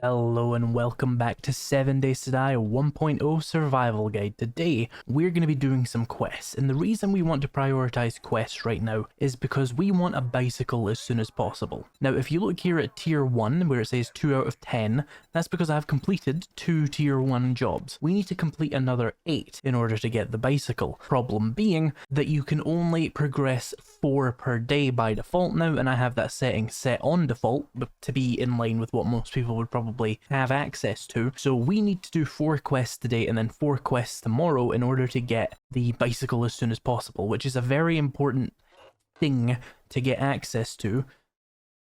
Hello and welcome back to 7 Days to Die 1.0 Survival Guide. Today, we're going to be doing some quests, and the reason we want to prioritize quests right now is because we want a bicycle as soon as possible. Now, if you look here at Tier 1, where it says 2 out of 10, that's because I've completed 2 Tier 1 jobs. We need to complete another 8 in order to get the bicycle. Problem being that you can only progress 4 per day by default now, and I have that setting set on default to be in line with what most people would probably have access to. So we need to do 4 quests today and then 4 quests tomorrow in order to get the bicycle as soon as possible, which is a very important thing to get access to.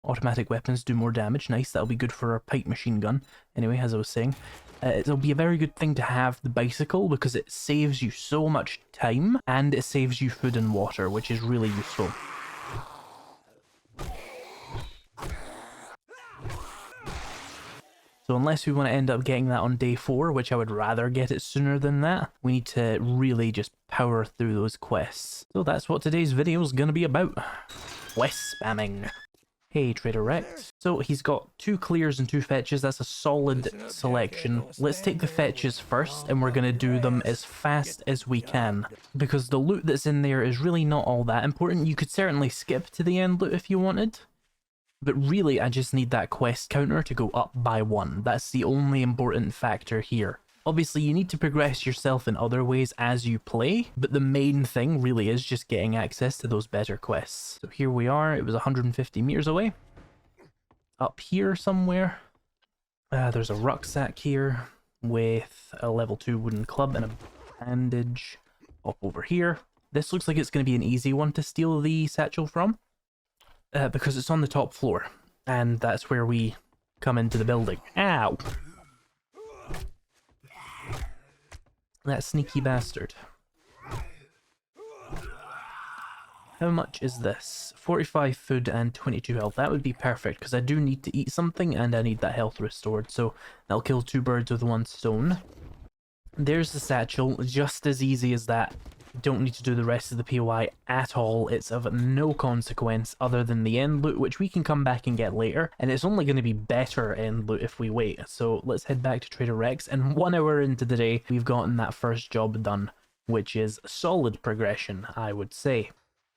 Automatic weapons do more damage. Nice, that'll be good for our pipe machine gun. Anyway, as I was saying, it'll be a very good thing to have the bicycle because it saves you so much time and it saves you food and water, which is really useful. So unless we want to end up getting that on day 4, which I would rather get it sooner than that, we need to really just power through those quests. So that's what today's video is going to be about. Quest spamming. Hey, Trader Rex. So he's got 2 clears and 2 fetches. That's a solid selection. Let's take the fetches first, and we're going to do them as fast as we can, because the loot that's in there is really not all that important. You could certainly skip to the end loot if you wanted. But really, I just need that quest counter to go up by 1. That's the only important factor here. Obviously, you need to progress yourself in other ways as you play, but the main thing really is just getting access to those better quests. So here we are. It was 150 meters away. Up here somewhere. There's a rucksack here with a level 2 wooden club and a bandage. Up over here. This looks like it's going to be an easy one to steal the satchel from. Because it's on the top floor, and that's where we come into the building. Ow! That sneaky bastard. How much is this? 45 food and 22 health. That would be perfect, because I do need to eat something, and I need that health restored, so that'll kill 2 birds with 1 stone. There's the satchel, just as easy as that. Don't need to do the rest of the POI at all. It's of no consequence other than the end loot, which we can come back and get later, and it's only going to be better end loot if we wait. So let's head back to Trader Rex, and 1 hour into the day we've gotten that first job done, which is solid progression, I would say.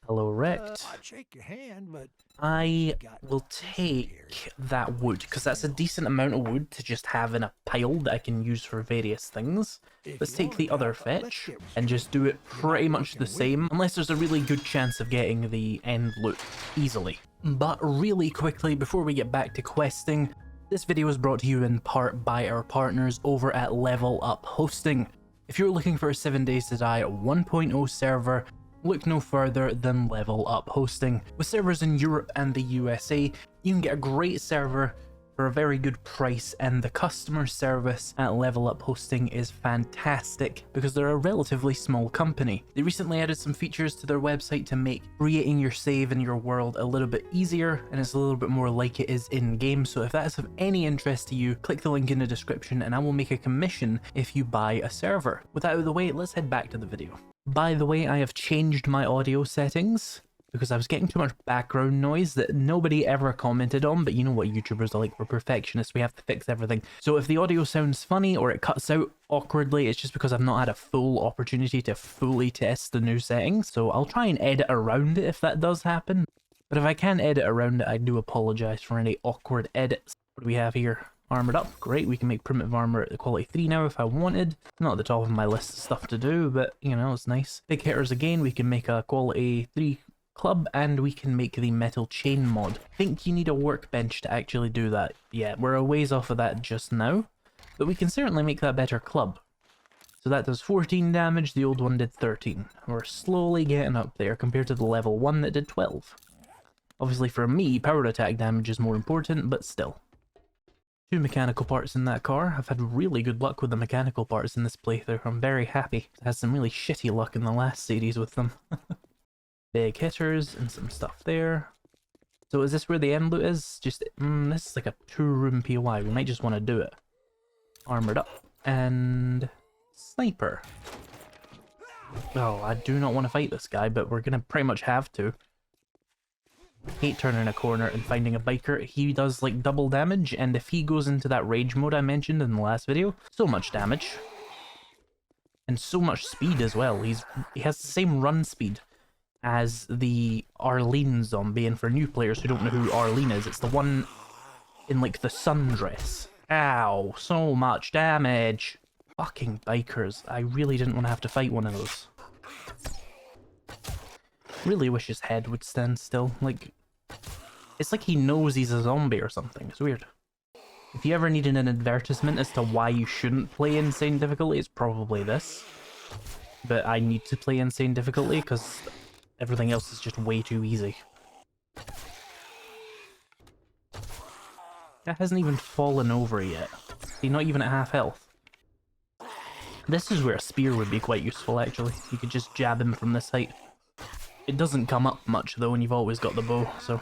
Hello, Rex. I'd shake your hand, but I will take that wood, because that's a decent amount of wood to just have in a pile that I can use for various things. Let's take the other fetch and just do it pretty much the same, unless there's a really good chance of getting the end loot easily. But really quickly, before we get back to questing, this video is brought to you in part by our partners over at Level Up Hosting. If you're looking for a 7 Days to Die 1.0 server, look no further than Level Up Hosting. With servers in Europe and the USA, you can get a great server for a very good price, and the customer service at Level Up Hosting is fantastic because they're a relatively small company. They recently added some features to their website to make creating your save in your world a little bit easier, and it's a little bit more like it is in-game. So if that's of any interest to you, click the link in the description and I will make a commission if you buy a server. With that out of the way, let's head back to the video. By the way, I have changed my audio settings because I was getting too much background noise that nobody ever commented on, but you know what YouTubers are like, we're perfectionists, we have to fix everything. So if the audio sounds funny or it cuts out awkwardly, it's just because I've not had a full opportunity to fully test the new settings, so I'll try and edit around it if that does happen. But if I can edit around it, I do apologise for any awkward edits. What do we have here? Armored up, great, we can make primitive armor at the quality 3 now if I wanted. Not at the top of my list of stuff to do, but you know, it's nice. Big hitters again, we can make a quality 3 club, and we can make the metal chain mod. I think you need a workbench to actually do that. Yeah, we're a ways off of that just now, but we can certainly make that better club. So that does 14 damage, the old one did 13. We're slowly getting up there compared to the level 1 that did 12. Obviously for me, power attack damage is more important, but still. 2 mechanical parts in that car. I've had really good luck with the mechanical parts in this playthrough. I'm very happy. I had some really shitty luck in the last series with them. Big hitters and some stuff there. So is this where the end loot is? Just, this is like a 2-room POI. We might just want to do it. Armored up. And sniper. Oh, I do not want to fight this guy, but we're going to pretty much have to. Hate turning a corner and finding a biker. He does like double damage, and if he goes into that rage mode I mentioned in the last video, so much damage. And so much speed as well. He has the same run speed as the Arlene zombie, and for new players who don't know who Arlene is, it's the one in like the sundress. Ow, so much damage. Fucking bikers. I really didn't want to have to fight one of those. Really wish his head would stand still. Like, it's like he knows he's a zombie or something. It's weird. If you ever needed an advertisement as to why you shouldn't play Insane Difficulty, it's probably this. But I need to play Insane Difficulty because everything else is just way too easy. That hasn't even fallen over yet. See, not even at half health. This is where a spear would be quite useful, actually. You could just jab him from this height. It doesn't come up much, though, and you've always got the bow, so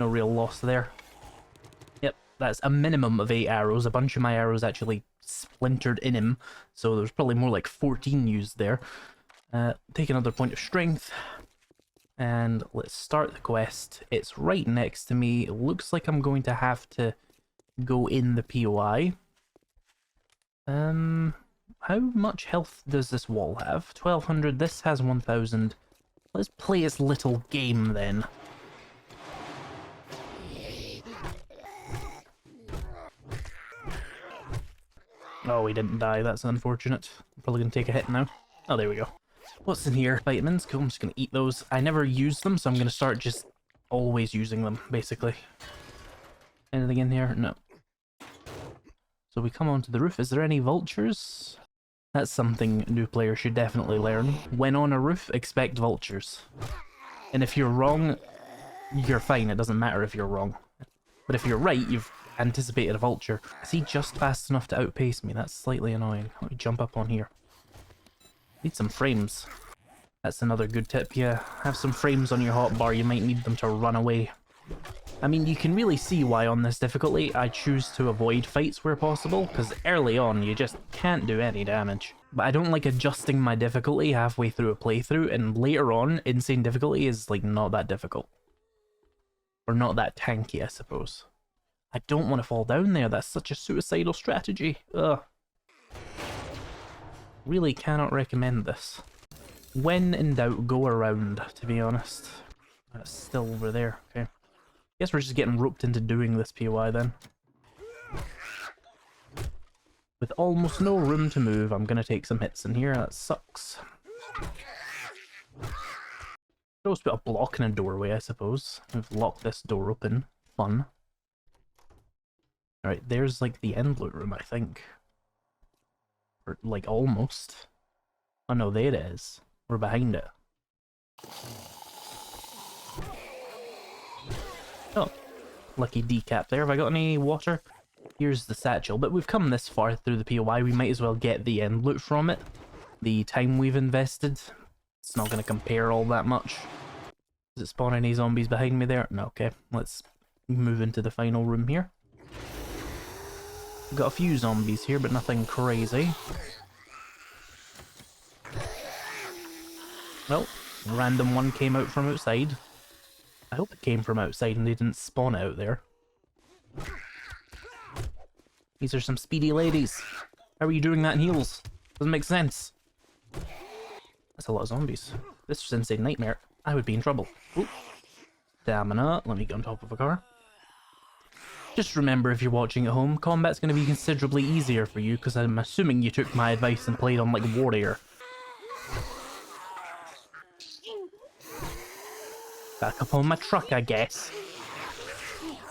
no real loss there. Yep, that's a minimum of 8 arrows. A bunch of my arrows actually splintered in him, so there's probably more like 14 used there. Take another point of strength, and let's start the quest. It's right next to me. It looks like I'm going to have to go in the POI. How much health does this wall have? 1200. This has 1000. Let's play its little game then. Oh, he didn't die. That's unfortunate. I'm probably gonna take a hit now. Oh, there we go. What's in here? Vitamins. Cool, I'm just gonna eat those. I never use them, so I'm gonna start just always using them, basically. Anything in here? No. So we come onto the roof. Is there any vultures? That's something new players should definitely learn. When on a roof, expect vultures. And if you're wrong, you're fine. It doesn't matter if you're wrong. But if you're right, you've anticipated a vulture. Is he just fast enough to outpace me? That's slightly annoying. Let me jump up on here. Need some frames. That's another good tip. Yeah, have some frames on your hotbar. You might need them to run away. I mean, you can really see why on this difficulty I choose to avoid fights where possible, because early on you just can't do any damage. But I don't like adjusting my difficulty halfway through a playthrough, and later on, Insane Difficulty is like not that difficult. Or not that tanky, I suppose. I don't want to fall down there, that's such a suicidal strategy. Ugh. Really cannot recommend this. When in doubt, go around, to be honest. That's still over there, okay. Guess we're just getting roped into doing this POI then. With almost no room to move, I'm gonna take some hits in here. That sucks. Could also put a block in a doorway, I suppose. We've locked this door open. Fun. Alright, there's like the end loot room, I think. Or like almost. Oh no, there it is. We're behind it. Oh, lucky decap there. Have I got any water? Here's the satchel, but we've come this far through the POI, we might as well get the end loot from it. The time we've invested. It's not going to compare all that much. Does it spawn any zombies behind me there? No, okay. Let's move into the final room here. We've got a few zombies here, but nothing crazy. Well, random one came out from outside. I hope it came from outside and they didn't spawn out there. These are some speedy ladies. How are you doing that in heels? Doesn't make sense. That's a lot of zombies. This was Insane Nightmare. I would be in trouble. Ooh. Stamina. Let me get on top of a car. Just remember, if you're watching at home, combat's going to be considerably easier for you, because I'm assuming you took my advice and played on, like, Warrior. Back up on my truck, I guess.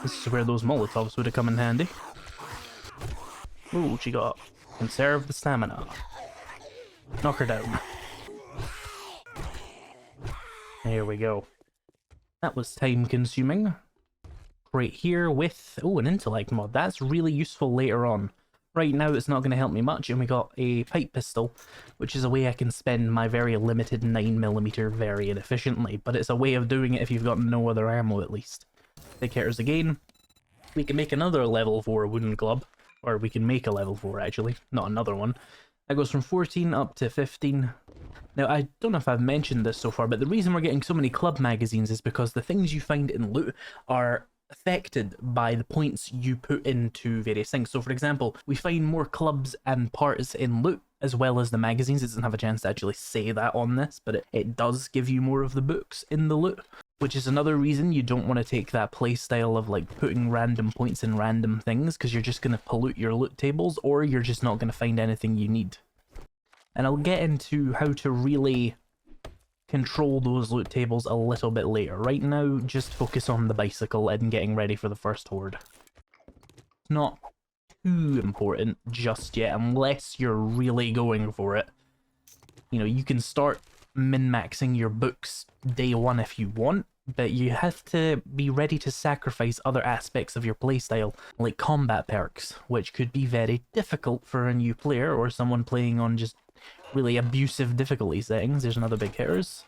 This is where those Molotovs would have come in handy. Ooh, she got conserve the stamina. Knock her down. There we go. That was time consuming. Right here with, oh, an intellect mod. That's really useful later on. Right now it's not going to help me much, and we got a pipe pistol, which is a way I can spend my very limited 9mm very inefficiently, but it's a way of doing it if you've got no other ammo at least. Take cares again. We can make another level 4 wooden club, or we can make a level 4 actually, not another one. That goes from 14 up to 15. Now, I don't know if I've mentioned this so far, but the reason we're getting so many club magazines is because the things you find in loot are affected by the points you put into various things. So, for example, we find more clubs and parts in loot, as well as the magazines. It doesn't have a chance to actually say that on this, but it does give you more of the books in the loot, which is another reason you don't want to take that playstyle of like putting random points in random things, because you're just going to pollute your loot tables, or you're just not going to find anything you need. And I'll get into how to really control those loot tables a little bit later. Right now, just focus on the bicycle and getting ready for the first horde. It's not too important just yet, unless you're really going for it. You know, you can start min-maxing your books day one if you want, but you have to be ready to sacrifice other aspects of your playstyle, like combat perks, which could be very difficult for a new player or someone playing on just really abusive difficulty settings. There's another big hitters.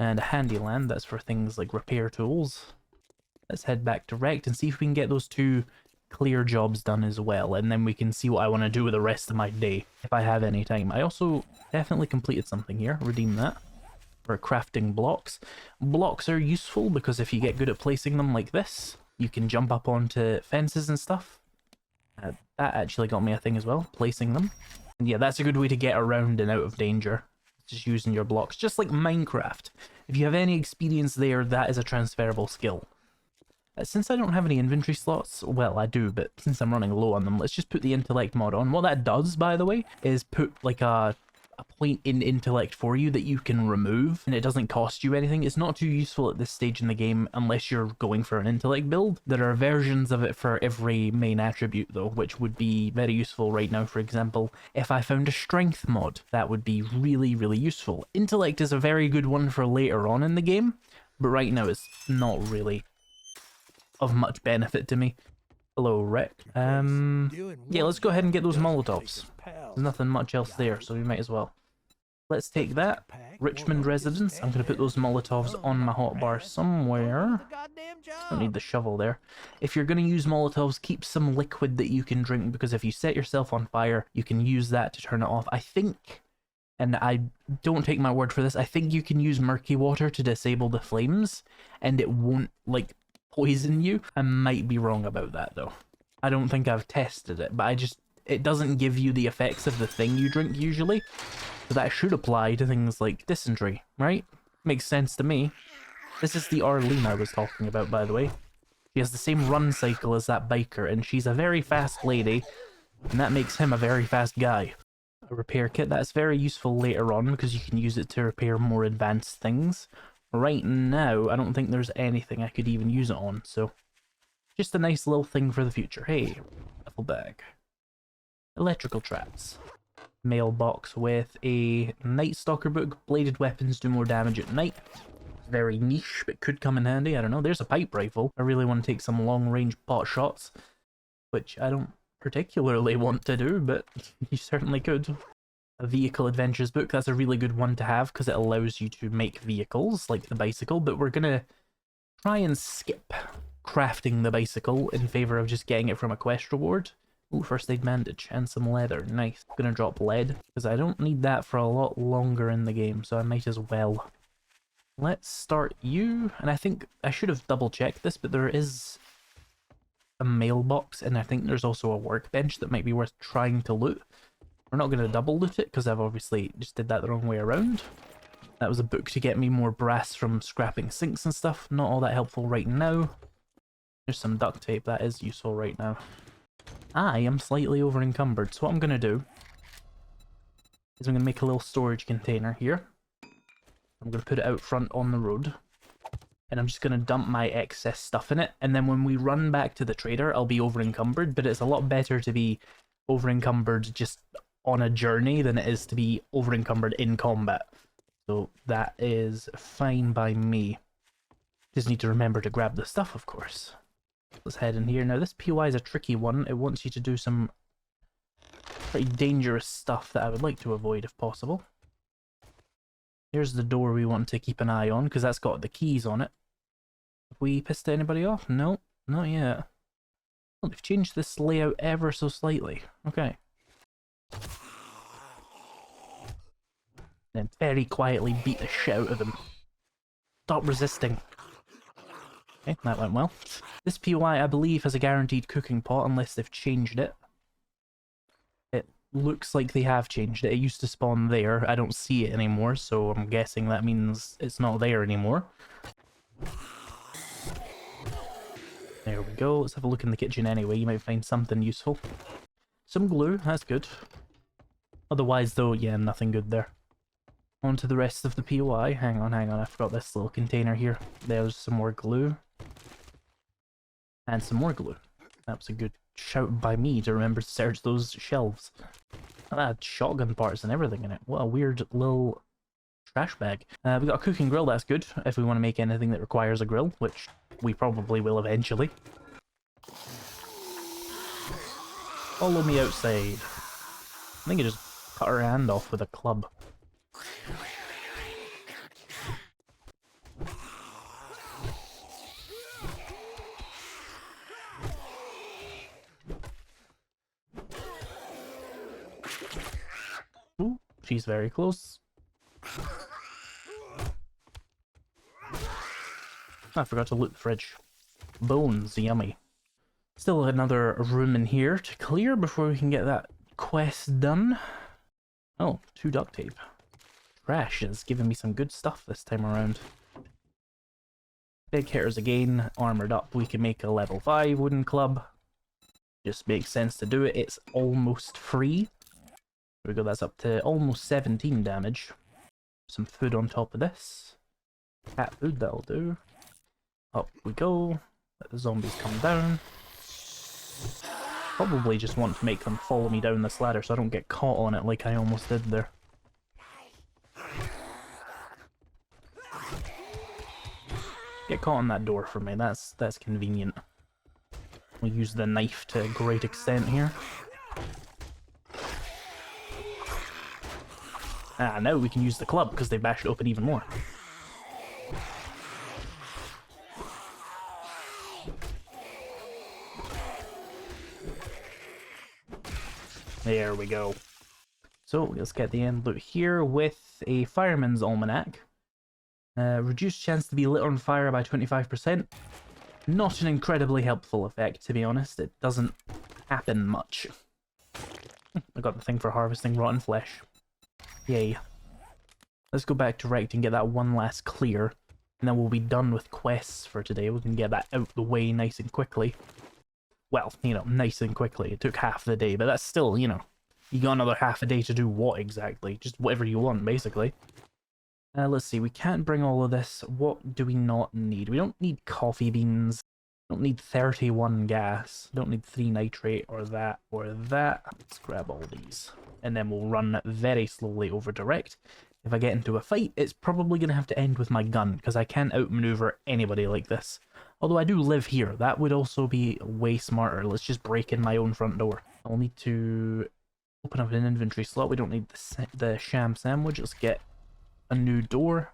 And a handy land, that's for things like repair tools. Let's head back to Rect and see if we can get those 2 clear jobs done as well, and then we can see what I want to do with the rest of my day, if I have any time. I also definitely completed something here, redeem that, for crafting blocks. Blocks are useful because if you get good at placing them like this, you can jump up onto fences and stuff. That actually got me a thing as well, placing them. And yeah, that's a good way to get around and out of danger, just using your blocks, just like Minecraft. If you have any experience there, that is a transferable skill. Since I don't have any inventory slots, well, I do, but since I'm running low on them, let's just put the intellect mod on. What that does, by the way, is put like a point in intellect for you that you can remove, and it doesn't cost you anything. It's not too useful at this stage in the game unless you're going for an intellect build. There are versions of it for every main attribute though, which would be very useful right now. For example, if I found a strength mod, that would be really, really useful. Intellect is a very good one for later on in the game, but right now it's not really of much benefit to me. Hello, Rick. Yeah, let's go ahead and get those Molotovs. There's nothing much else there, so we might as well. Let's take that. Richmond residence. I'm going to put those Molotovs on my hotbar somewhere. Don't need the shovel there. If you're going to use Molotovs, keep some liquid that you can drink, because if you set yourself on fire, you can use that to turn it off. I think, and I don't take my word for this, I think you can use murky water to disable the flames, and it won't, like, poison you. I might be wrong about that though. I don't think I've tested it, but it doesn't give you the effects of the thing you drink usually. So that should apply to things like dysentery, right? Makes sense to me. This is the Arlene I was talking about, by the way. She has the same run cycle as that biker, and she's a very fast lady, and that makes him a very fast guy. A repair kit, that's very useful later on because you can use it to repair more advanced things. Right now, I don't think there's anything I could even use it on, so just a nice little thing for the future. Hey, duffel bag. Electrical traps. Mailbox with a Night Stalker book. Bladed weapons do more damage at night. Very niche, but could come in handy. I don't know. There's a pipe rifle. I really want to take some long-range pot shots, which I don't particularly want to do, but you certainly could. A vehicle adventures book, that's a really good one to have because it allows you to make vehicles like the bicycle, but we're gonna try and skip crafting the bicycle in favor of just getting it from a quest reward. Ooh, first aid bandage and some leather. Nice. I'm gonna drop lead because I don't need that for a lot longer in the game, so I might as well. Let's start you, and I think I should have double checked this, but there is a mailbox, and I think there's also a workbench that might be worth trying to loot. We're not going to double loot it because I've obviously just did that the wrong way around. That was a book to get me more brass from scrapping sinks and stuff. Not all that helpful right now. There's some duct tape, that is useful right now. I am slightly over encumbered, so what I'm going to do is I'm going to make a little storage container here. I'm going to put it out front on the road. And I'm just going to dump my excess stuff in it. And then when we run back to the trader, I'll be over encumbered, but it's a lot better to be over encumbered just on a journey than it is to be over encumbered in combat. So that is fine by me. Just need to remember to grab the stuff, of course. Let's head in here. Now this POI is a tricky one. It wants you to do some pretty dangerous stuff that I would like to avoid if possible. Here's the door we want to keep an eye on because that's got the keys on it. Have we pissed anybody off? No, not yet. Oh, they've changed this layout ever so slightly. Okay. and very quietly beat the shit out of them. Stop resisting. Okay, that went well. This POI, I believe, has a guaranteed cooking pot unless they've changed it. It looks like they have changed it. It used to spawn there. I don't see it anymore, so I'm guessing that means it's not there anymore. There we go. Let's have a look in the kitchen anyway. You might find something useful. Some glue. That's good. Otherwise, though, yeah, nothing good there. On to the rest of the POI. Hang on. I forgot this little container here. There's some more glue. And some more glue. That was a good shout by me to remember to search those shelves. That had shotgun parts and everything in it. What a weird little trash bag. We got a cooking grill. That's good if we want to make anything that requires a grill, which we probably will eventually. Follow me outside. I think I just cut her hand off with a club. Ooh, she's very close. I forgot to loot the fridge. Bones, yummy. Still another room in here to clear before we can get that quest done. Oh, 2 duct tape. Trash is giving me some good stuff this time around. Big hitters again, armored up. We can make a level 5 wooden club. Just makes sense to do it. It's almost free. There we go, that's up to almost 17 damage. Some food on top of this. Cat food, that'll do. Up we go. Let the zombies come down. Probably just want to make them follow me down this ladder so I don't get caught on it like I almost did there. Get caught on that door for me, that's convenient. We'll use the knife to a great extent here. Ah, now we can use the club because they bashed it open even more. There we go. So let's get the end loot here with a Fireman's Almanac. Reduced chance to be lit on fire by 25%. Not an incredibly helpful effect, to be honest. It doesn't happen much. I got the thing for harvesting rotten flesh. Yay. Let's go back to Rect and get that one last clear. And then we'll be done with quests for today. We can get that out the way nice and quickly. Well, you know, nice and quickly. It took half the day, but that's still, you know, you got another half a day to do what exactly? Just whatever you want, basically. Let's see, we can't bring all of this. What do we not need? We don't need coffee beans. We don't need 31 gas. We don't need 3 nitrate or that or that. Let's grab all these. And then we'll run very slowly over to Rect. If I get into a fight, it's probably going to have to end with my gun, because I can't outmaneuver anybody like this. Although I do live here, that would also be way smarter. Let's just break in my own front door. I'll need to open up an inventory slot. We don't need the sham sandwich. Let's get a new door.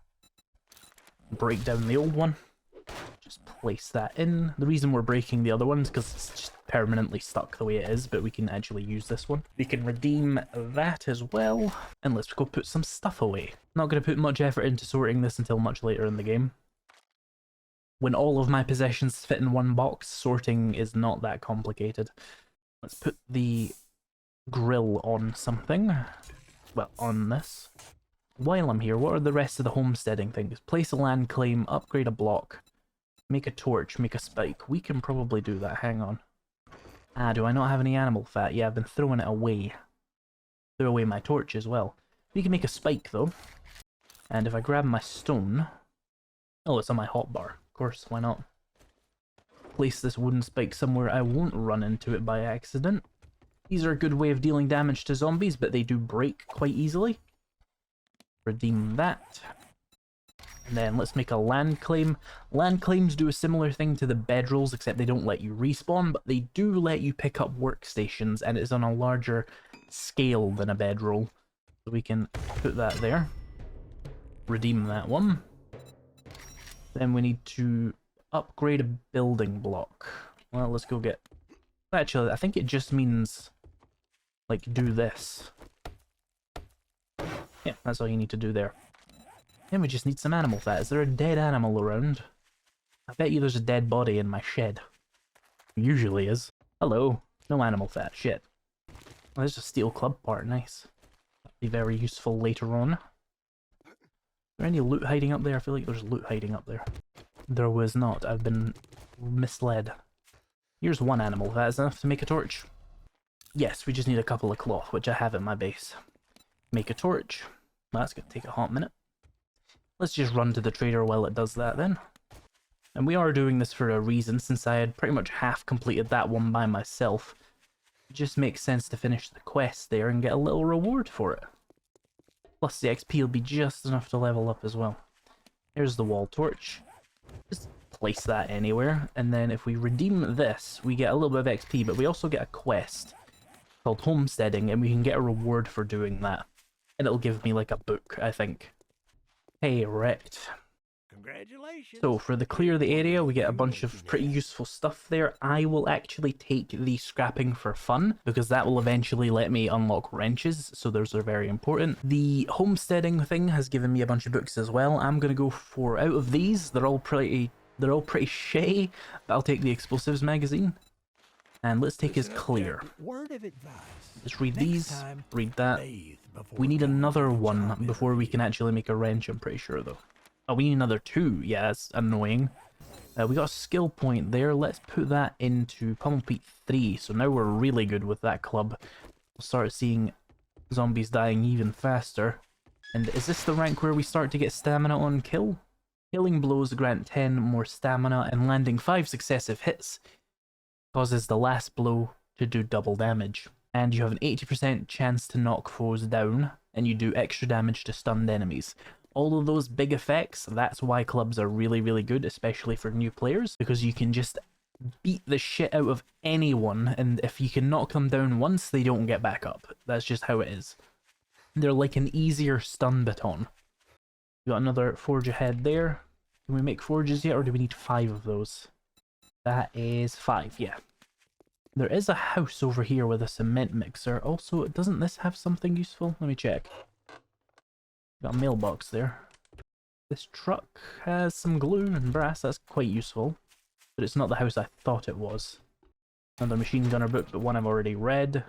Break down the old one. Just place that in. The reason we're breaking the other one is because it's just permanently stuck the way it is, but we can actually use this one. We can redeem that as well. And let's go put some stuff away. Not going to put much effort into sorting this until much later in the game. When all of my possessions fit in one box, sorting is not that complicated. Let's put the grill on something. Well, on this. While I'm here, what are the rest of the homesteading things? Place a land claim, upgrade a block, make a torch, make a spike. We can probably do that, hang on. Ah, do I not have any animal fat? Yeah, I've been throwing it away. Throw away my torch as well. We can make a spike though. And if I grab my stone... Oh, it's on my hotbar. Of course, why not? Place this wooden spike somewhere I won't run into it by accident. These are a good way of dealing damage to zombies, but they do break quite easily. Redeem that. And then let's make a land claim. Land claims do a similar thing to the bedrolls, except they don't let you respawn, but they do let you pick up workstations, and it's on a larger scale than a bedroll. So we can put that there. Redeem that one. Then we need to upgrade a building block. Well, let's go get... Actually, I think it just means, like, do this. Yeah, that's all you need to do there. Then we just need some animal fat. Is there a dead animal around? I bet you there's a dead body in my shed. Usually is. Hello. No animal fat. Shit. Oh, there's a steel club part. Nice. That'll be very useful later on. Is there any loot hiding up there? I feel like there's loot hiding up there. There was not. I've been misled. Here's one animal. That is enough to make a torch. Yes, we just need a couple of cloth, which I have at my base. Make a torch. That's going to take a hot minute. Let's just run to the trader while it does that then. And we are doing this for a reason, since I had pretty much half completed that one by myself. It just makes sense to finish the quest there and get a little reward for it. Plus the XP will be just enough to level up as well. Here's the wall torch. Just place that anywhere, and then if we redeem this, we get a little bit of XP, but we also get a quest called homesteading, and we can get a reward for doing that. And it'll give me like a book, I think. Hey, wrecked. Congratulations. So for the clear the area, we get a bunch of pretty useful stuff there. I will actually take the scrapping for fun, because that will eventually let me unlock wrenches, so those are very important. The homesteading thing has given me a bunch of books as well. I'm gonna go for, out of these, they're all pretty shay, but I'll take the explosives magazine. And let's take his clear. Word of advice. Let's read these, read that. We need another one before we can actually make a wrench, I'm pretty sure though. Oh, we need another 2. Yeah, that's annoying. We got a skill point there. Let's put that into Pummel Pete 3. So now we're really good with that club. We'll start seeing zombies dying even faster. And is this the rank where we start to get stamina on kill? Killing blows grant 10 more stamina, and landing 5 successive hits causes the last blow to do double damage. And you have an 80% chance to knock foes down, and you do extra damage to stunned enemies. All of those big effects, that's why clubs are really, really good, especially for new players, because you can just beat the shit out of anyone, and if you can knock them down once, they don't get back up. That's just how it is. They're like an easier stun baton. We got another forge ahead there. Can we make forges yet, or do we need 5 of those? That is 5, yeah. There is a house over here with a cement mixer. Also, doesn't this have something useful? Let me check. Got a mailbox there. This truck has some glue and brass. That's quite useful. But it's not the house I thought it was. Another machine gunner book, but one I've already read.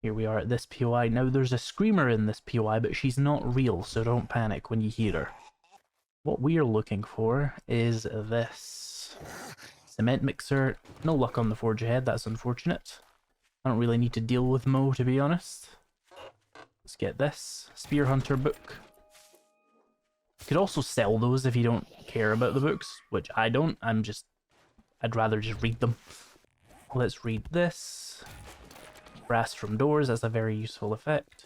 Here we are at this POI. Now, there's a screamer in this POI, but she's not real, so don't panic when you hear her. What we're looking for is this. Cement mixer. No luck on the forge ahead, that's unfortunate. I don't really need to deal with Mo, to be honest. Let's get this. Spear Hunter book. You could also sell those if you don't care about the books, which I don't. I'd rather just read them. Let's read this. Brass from doors, that's a very useful effect.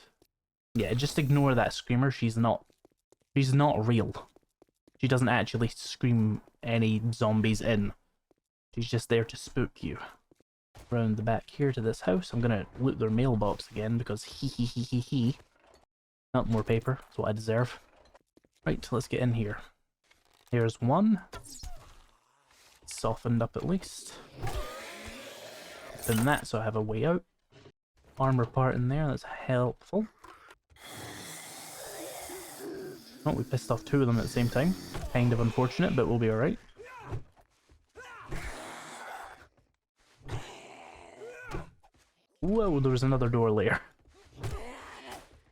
Yeah, just ignore that screamer. She's not real. She doesn't actually scream any zombies in. She's just there to spook you. Round the back here to this house. I'm gonna loot their mailbox again because he. Not more paper, that's what I deserve. Right, let's get in here. Here's one. Softened up at least. Open that so I have a way out. Armor part in there, that's helpful. Oh, we pissed off 2 of them at the same time. Kind of unfortunate, but we'll be alright. Whoa, there was another door layer.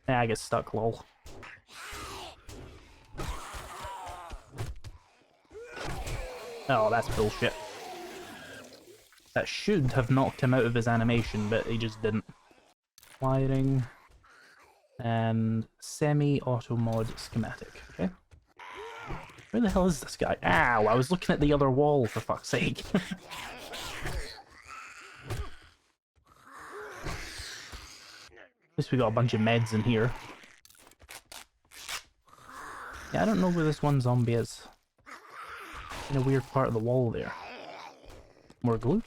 I get stuck, lol. Oh, that's bullshit. That should have knocked him out of his animation, but he just didn't. Wiring. And semi-auto mod schematic, okay? Where the hell is this guy? Ow, I was looking at the other wall, for fuck's sake. At least we got a bunch of meds in here. Yeah, I don't know where this one zombie is. In a weird part of the wall there. More glue?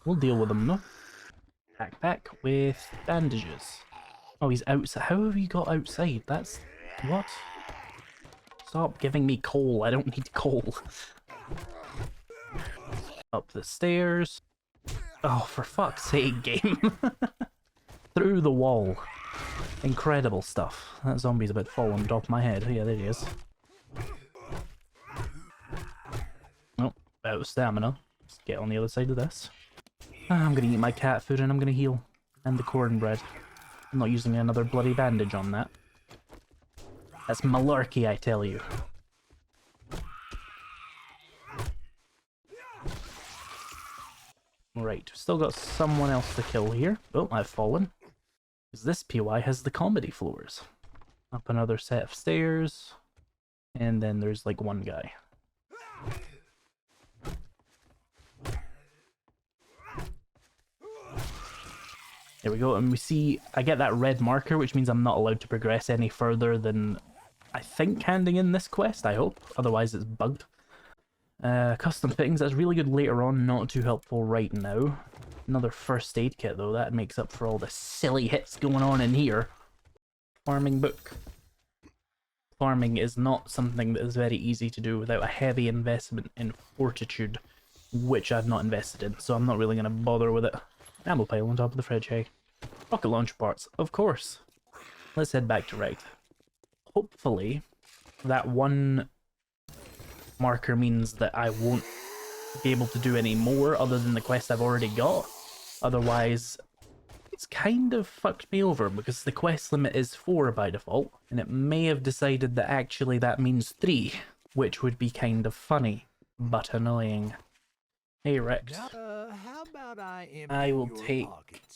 We'll deal with them, no? Backpack with bandages. Oh, he's outside. How have you got outside? That's... what? Stop giving me coal. I don't need coal. Up the stairs. Oh, for fuck's sake, game. Through the wall. Incredible stuff. That zombie's about to fall on top of my head. Yeah, there he is. Oh, out of stamina. Let's get on the other side of this. I'm gonna eat my cat food and I'm gonna heal. And the cornbread. I'm not using another bloody bandage on that. That's malarkey, I tell you. Right, still got someone else to kill here. Oh, I've fallen. Because this POI has the comedy floors. Up another set of stairs. And then there's like one guy. There we go, and we see I get that red marker, which means I'm not allowed to progress any further than, I think, handing in this quest, I hope. Otherwise it's bugged. Custom fittings, that's really good later on, not too helpful right now. Another first aid kit though, that makes up for all the silly hits going on in here. Farming book. Farming is not something that is very easy to do without a heavy investment in fortitude, which I've not invested in, so I'm not really going to bother with it. Ammo pile on top of the fridge, hey. Rocket launch parts, of course. Let's head back to Wrecked. Hopefully, that one marker means that I won't be able to do any more other than the quest I've already got. Otherwise, it's kind of fucked me over because the quest limit is 4 by default, and it may have decided that actually that means 3, which would be kind of funny, but annoying. Hey Rex. How about I will take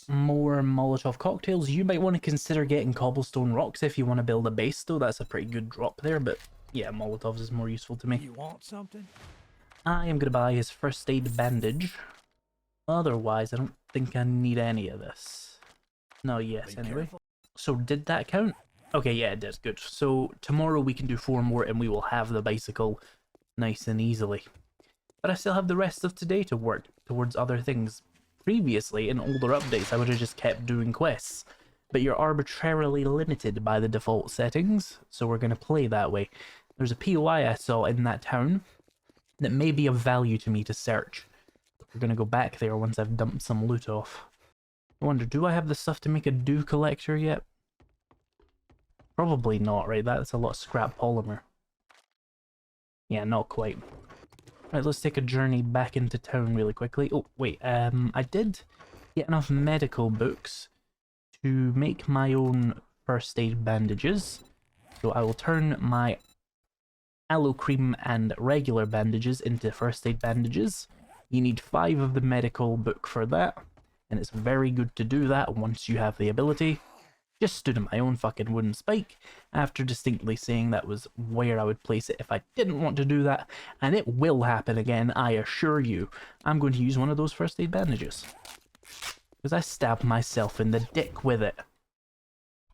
more Molotov cocktails. You might want to consider getting cobblestone rocks if you want to build a base though. That's a pretty good drop there, but yeah, Molotovs is more useful to me. You want something? I am going to buy his first aid bandage. Otherwise, I don't think I need any of this. No, yes, anyway. So did that count? Okay, yeah, it did. Good. So tomorrow we can do 4 more and we will have the bicycle nice and easily. But I still have the rest of today to work towards other things. Previously, in older updates, I would have just kept doing quests. But you're arbitrarily limited by the default settings, so we're going to play that way. There's a POI I saw in that town that may be of value to me to search. We're going to go back there once I've dumped some loot off. I wonder, do I have the stuff to make a dew collector yet? Probably not, right? That's a lot of scrap polymer. Yeah, not quite. Right, let's take a journey back into town really quickly. Oh, wait, I did get enough medical books to make my own first aid bandages. So I will turn my aloe cream and regular bandages into first aid bandages. You need 5 of the medical book for that, and it's very good to do that once you have the ability. Just stood on my own fucking wooden spike after distinctly saying that was where I would place it if I didn't want to do that, and it will happen again, I assure you. I'm going to use one of those first aid bandages. Because I stabbed myself in the dick with it.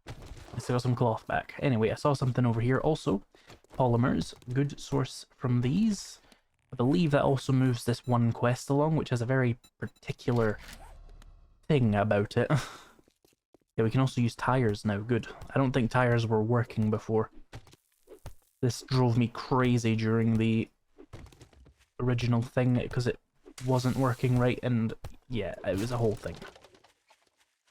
I still got some cloth back. Anyway, I saw something over here also. Polymers, good source from these. I believe that also moves this one quest along, which has a very particular thing about it. Yeah, we can also use tires now. Good. I don't think tires were working before. This drove me crazy during the original thing because it wasn't working right, and yeah, it was a whole thing.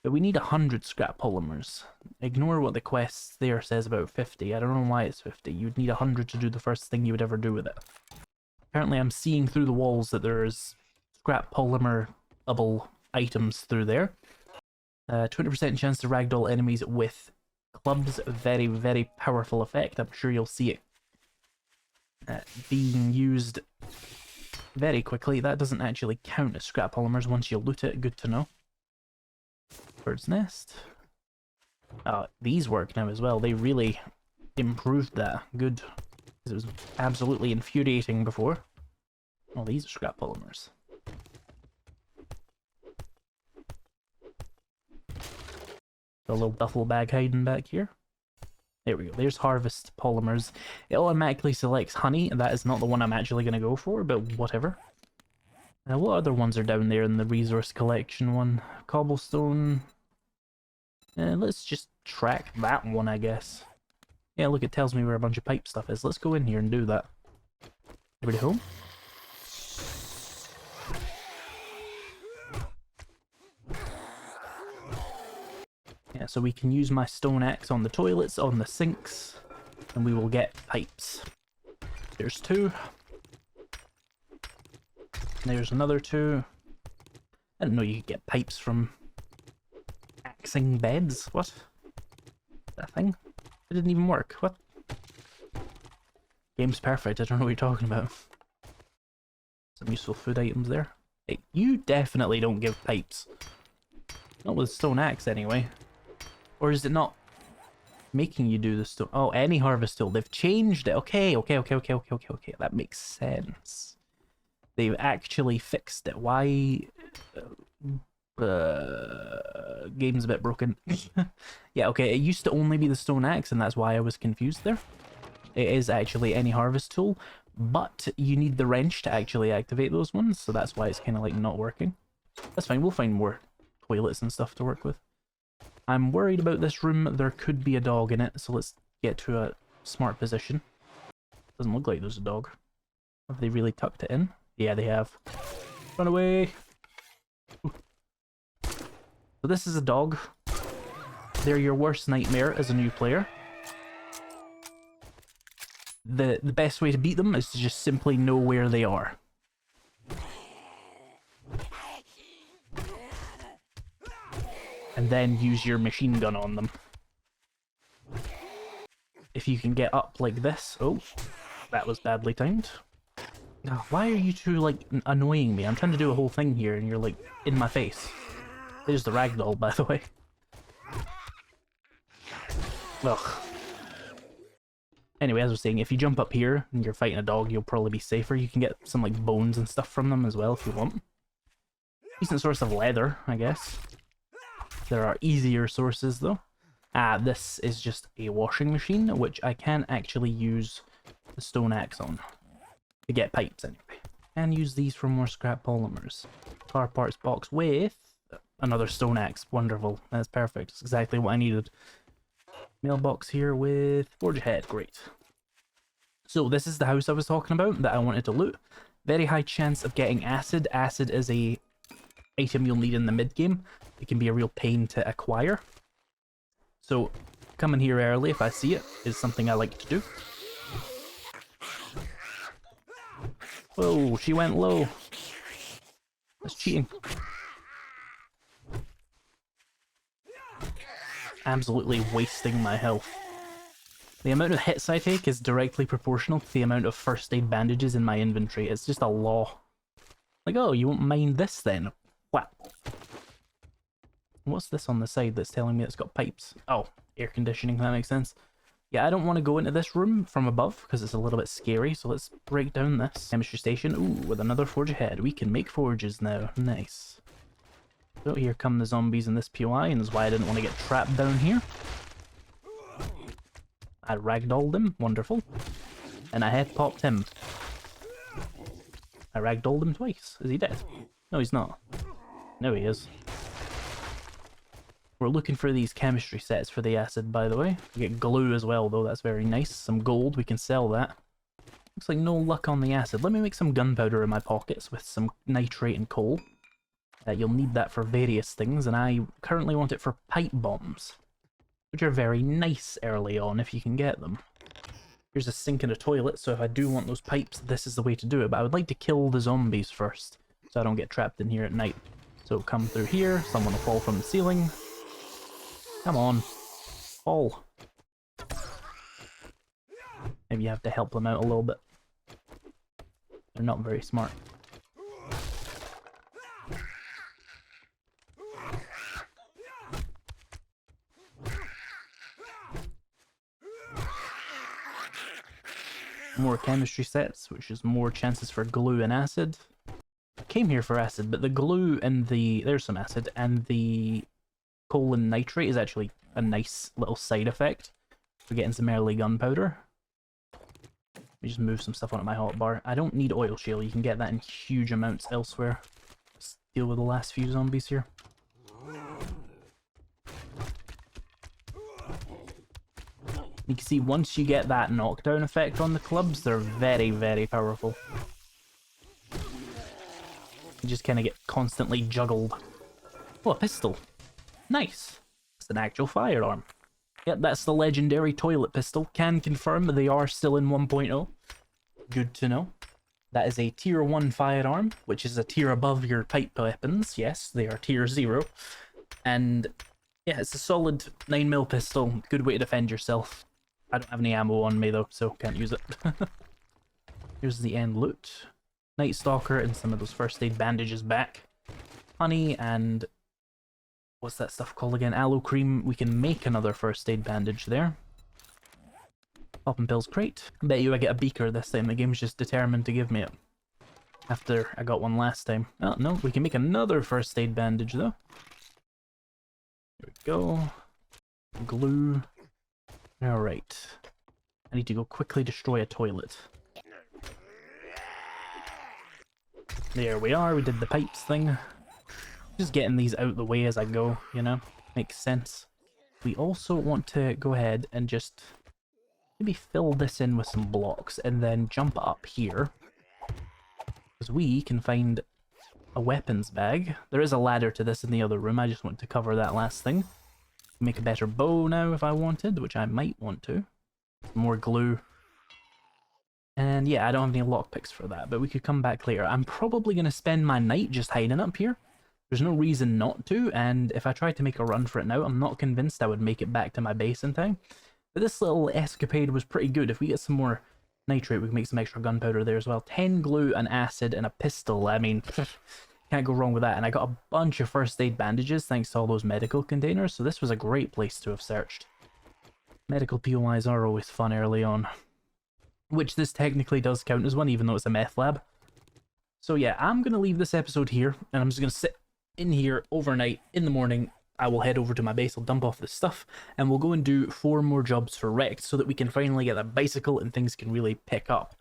But we need 100 scrap polymers. Ignore what the quest there says about 50. I don't know why it's 50. You'd need 100 to do the first thing you would ever do with it. Apparently I'm seeing through the walls that there's scrap polymer-able items through there. 20% chance to ragdoll enemies with clubs. Very, very powerful effect. I'm sure you'll see it being used very quickly. That doesn't actually count as scrap polymers once you loot it. Good to know. Bird's nest. These work now as well. They really improved that. Good. Because it was absolutely infuriating before. Oh, these are scrap polymers. A little duffel bag hiding back here. There we go. There's harvest polymers. It automatically selects honey, and that is not the one I'm actually going to go for, but whatever. What other ones are down there in the resource collection one? Cobblestone. Let's just track that one, I guess. Yeah, look, it tells me where a bunch of pipe stuff is. Let's go in here and do that. Everybody home? Yeah, so we can use my stone axe on the toilets, on the sinks, and we will get pipes. There's 2. There's another 2. I didn't know you could get pipes from axing beds. What? That thing? It didn't even work. What? Game's perfect. I don't know what you're talking about. Some useful food items there. Hey, you definitely don't give pipes. Not with stone axe anyway. Or is it not making you do the stone? Oh, any harvest tool. They've changed it. Okay. That makes sense. They've actually fixed it. Why? Game's a bit broken. Yeah, okay, it used to only be the stone axe, and that's why I was confused there. It is actually any harvest tool, but you need the wrench to actually activate those ones, so that's why it's kind of like not working. That's fine, we'll find more toilets and stuff to work with. I'm worried about this room. There could be a dog in it, so let's get to a smart position. Doesn't look like there's a dog. Have they really tucked it in? Yeah, they have. Run away! Ooh. So this is a dog. They're your worst nightmare as a new player. The best way to beat them is to just simply know where they are. And then use your machine gun on them. If you can get up like this... Oh, that was badly timed. Oh, why are you two, like, annoying me? I'm trying to do a whole thing here and you're, like, in my face. There's the ragdoll, by the way. Ugh. Anyway, as I was saying, if you jump up here and you're fighting a dog, you'll probably be safer. You can get some, like, bones and stuff from them as well if you want. Decent source of leather, I guess. There are easier sources, though. This is just a washing machine, which I can actually use the stone axe on. To get pipes, anyway. And use these for more scrap polymers. Car parts box with another stone axe. Wonderful. That's perfect. That's exactly what I needed. Mailbox here with forge head. Great. So this is the house I was talking about that I wanted to loot. Very high chance of getting acid. Acid is a item you'll need in the mid game. It can be a real pain to acquire. So coming here early if I see it is something I like to do. Whoa, she went low. That's cheating. Absolutely wasting my health. The amount of hits I take is directly proportional to the amount of first aid bandages in my inventory. It's just a law. Like, oh, you won't mind this then? What? What's this on the side that's telling me it's got pipes? Oh, air conditioning, that makes sense. Yeah, I don't want to go into this room from above because it's a little bit scary, so let's break down this chemistry station. Ooh, with another forge ahead. We can make forges now. Nice. So here come the zombies in this POI, and that's why I didn't want to get trapped down here. I ragdolled him. Wonderful. And I head popped him. I ragdolled him twice. Is he dead? No, he's not. No, he is. We're looking for these chemistry sets for the acid, by the way. We get glue as well, though. That's very nice. Some gold. We can sell that. Looks like no luck on the acid. Let me make some gunpowder in my pockets with some nitrate and coal. You'll need that for various things, and I currently want it for pipe bombs, which are very nice early on if you can get them. Here's a sink and a toilet, so if I do want those pipes, this is the way to do it. But I would like to kill the zombies first, so I don't get trapped in here at night. So come through here. Someone will fall from the ceiling. Come on. Fall. Maybe you have to help them out a little bit. They're not very smart. More chemistry sets, which is more chances for glue and acid. I came here for acid, but the glue and the... There's some acid, and the coal and nitrate is actually a nice little side effect. We're getting some early gunpowder. Let me just move some stuff onto my hotbar. I don't need oil shale, you can get that in huge amounts elsewhere. Let's deal with the last few zombies here. You can see once you get that knockdown effect on the clubs, they're very, very powerful. You just kind of get constantly juggled. Oh, a pistol. Nice. just an actual firearm. Yep, that's the legendary toilet pistol. Can confirm they are still in 1.0. Good to know. That is a tier 1 firearm, which is a tier above your type weapons. Yes, they are tier 0. And yeah, it's a solid 9mm pistol. Good way to defend yourself. I don't have any ammo on me though, so can't use it. Here's the end loot. Night Stalker and some of those first aid bandages back. Honey and... what's that stuff called again? Aloe cream. We can make another first aid bandage there. Poppin' pills crate. I bet you I get a beaker this time. The game's just determined to give me it. After I got one last time. Oh, no, we can make another first aid bandage though. There we go. Glue. Alright. I need to go quickly destroy a toilet. There we are, we did the pipes thing. Just getting these out the way as I go, you know? Makes sense. We also want to go ahead and just maybe fill this in with some blocks and then jump up here. Because we can find a weapons bag. There is a ladder to this in the other room, I just want to cover that last thing. Make a better bow now if I wanted, which I might want to. More glue. And yeah, I don't have any lockpicks for that, but we could come back later. I'm probably going to spend my night just hiding up here. There's no reason not to, and if I tried to make a run for it now, I'm not convinced I would make it back to my base in time. But this little escapade was pretty good. If we get some more nitrate, we can make some extra gunpowder there as well. 10 glue, an acid, and a pistol. I mean, can't go wrong with that. And I got a bunch of first aid bandages thanks to all those medical containers, so this was a great place to have searched. Medical POIs are always fun early on. Which this technically does count as one, even though it's a meth lab. So yeah, I'm going to leave this episode here, and I'm just going to sit in here overnight. In the morning, I will head over to my base, I'll dump off this stuff, and we'll go and do 4 more jobs for Wrecked so that we can finally get that bicycle and things can really pick up.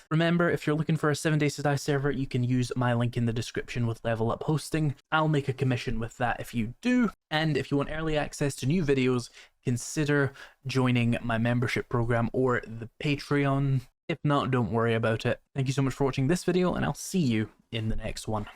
Remember, if you're looking for a 7 Days to Die server, you can use my link in the description with Level Up Hosting. I'll make a commission with that if you do, and if you want early access to new videos, consider joining my membership program or the Patreon. If not, don't worry about it. Thank you so much for watching this video, and I'll see you in the next one.